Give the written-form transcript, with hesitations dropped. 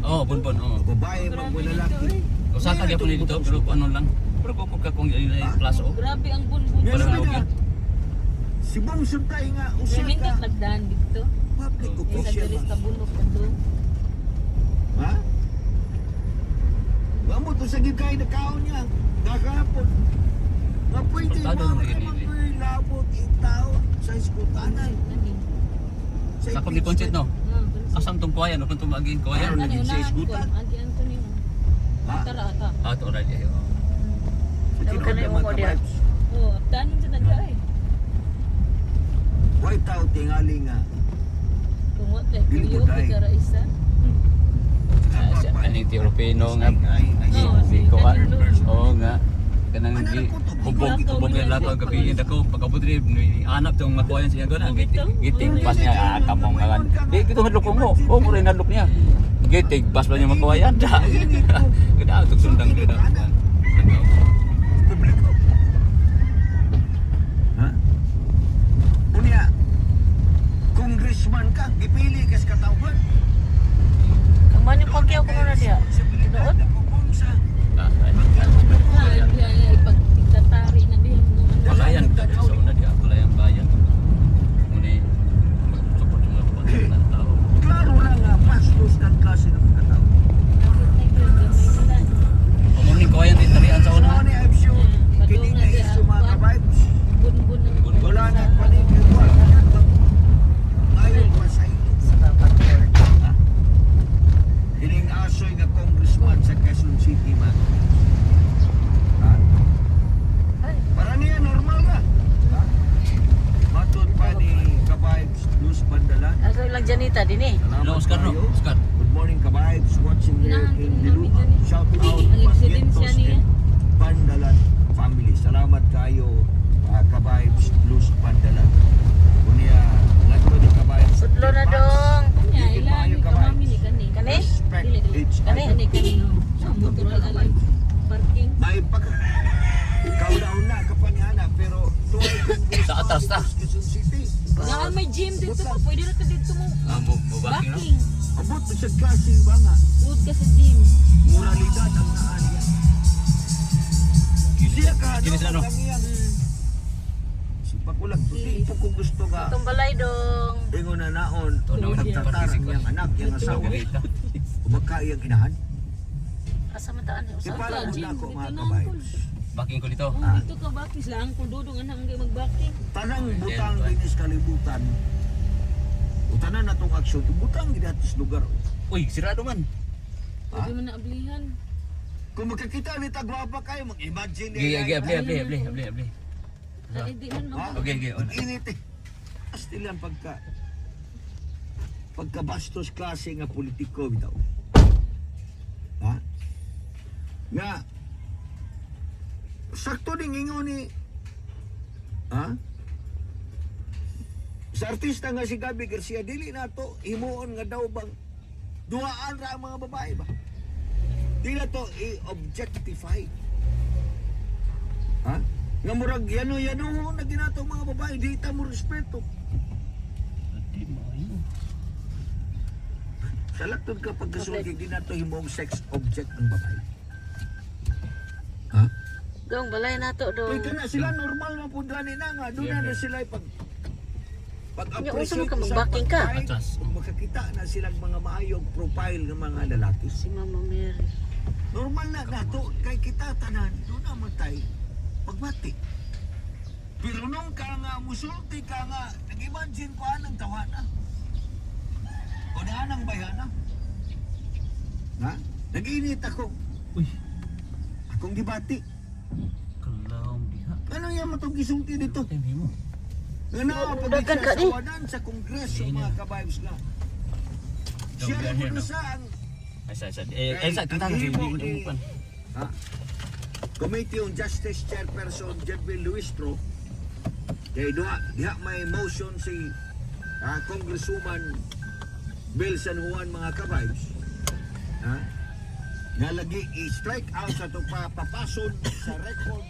Oh, bonbon, oh. Babae maglalaki. Usa ka gyapon dito pero ano lang. Pero kung kung plus oh. Grabe ang bunbun. Wala Yes, lugit. Si Bong Suntay nga usa Remindot ka nagdaan dito. public Isa official diri ba? sa bunok ka doon. Ha? Mamo to sa gikay na kaon niya. Nakapon. Nga pwede Portado mo na kay yun, magpilabot itaw sa iskutanan. Sa kung di concert no. Asam tong kuwayan, kung tumagin kuwayan. Ano, naging sa isgutan? Auntie Anthony mo. Ha? Tara ata. Ah, to already ayo. Sa Ano ka na yung mga mo diya? kababs. Oh, tanon sa nagay. White tao tingali nga. Kung what kay Dili kuyo ko dai. kay isa. Aning Europeo nga. Oo, Di ko si ah. Danilo. Oo nga. Kanang hubog lato ang gabi yun ako pagkabudri anak tong makuha siya gana giting pas niya kamong ngalan di kita hadlok mo o mo rin hadlok niya giting pas ba niya makuha yan da kada tuk sundang kada Publiko. Ha? Unya, congressman ka, gipili ka sa katawhan. Kaman yung pagyaw ko na diya. Doon? Ipagtatari na diyan mo. Balayan sa una dia balayan bayan muni support mo ng tao Klaro na nga, pastos ng klase ng mga tao. mo ni kuwayan din tarian sa una Ano ni I'm sure, kini nga iso mga ka-vibes. Bunbun ng Wala na panig, wala na ngayon pa sa ito. Salamat Lord. Hiling asoy nga congressman sa Quezon City man. Ha? Ay, Para niya normal ka. Ha? Matod pa ni ka-vibes, Luz Bandalan. ako lang Janita din eh. no Oscar no kayo. Oscar Good morning ka-vibes, watching here Inaangkin in namin Diluca. dyan eh. Shout out Ang ebidensya Barrientos niya. and Bandalan family. Salamat kayo ka-vibes, Luz Bandalan. Kunya, lato ni ka-vibes. Sudlo na dong. Kanya ilan kamami ni kani. Kani? Respect Dili, each Kani? other. Kani kani no. Sa motoral alam parking. May pag... Ikaw daw na, kapanyana, pero tuway kong Sa atas ta. Quezon City. Nga may gym dito pa. Pwede ra ka dito mo. mo backing no Backing. Abot mo sa klase ba nga? Food ka sa gym. Moralidad ang naan yan. Siya ka, Kini sila, no? Sipa ko lang, hindi po kung gusto ka. Itong balay dong. Ingon na naon, Tunaw na nagtatar niyang anak, yung asawa. Umaka yung inahan. Asa man taan eh. Di Usa. para mo Gym, na ako dito mga na, kabayos. backing ko dito Oh, dito ka bakis lang kung dudong anak ang magbacking. Tanang butang dinis kalibutan. Utanan na tong aksyon, butang gidatis lugar. uy sirado man Pwede mo na ablihan. Kung magkakita ni Tagwapa kayo, mag-imagine gigi abli Ay, di man Ha? mo. Okay. Init eh. Asti lang pagkabastos klase nga politiko bitaw. Ha? Nga sakto ding ingon ni ha? Sa artista nga si Gabi Garcia dili nato himuon nga daw bang duhaan ra ang mga babae ba? Di na to i-objectify. Ha? Nga murag yano na ginato mga babae, di ta mo respeto. Salaktod ka pagkasulti, di na to himong sex object ng babae. Ha? Dong balay nato dong. Kaya na sila normal na po gani na nga. Doon na sila Nya, unsa man ka sa mag-backing ka? pagkain, Atras. kung makakita na silang mga maayong profile ng mga lalaki. Si Mama Mary. Normal na nato kay kita tanan doon na matay pagbati. Pero nung ka nga musulti ka nga nag-imagine ko anang tawana. O anang bayana. Ha? Nag-init ako. uy Akong gibati. kalawang diha Ano yan mo itong gisulti dito? hindi mo Nga na Dagan ka ni. pagkasawanan sa kongreso Hindi mga na. kabibes nga. Siya Don't rin be here, mo no? sa ang sa tentang hindi mo umupan ha? Committee on Justice Chairperson Jedwin Luistro kay diha may motion si Congresswoman Bill San Juan mga kabibes nga lagi i-strike out sa ito papason sa record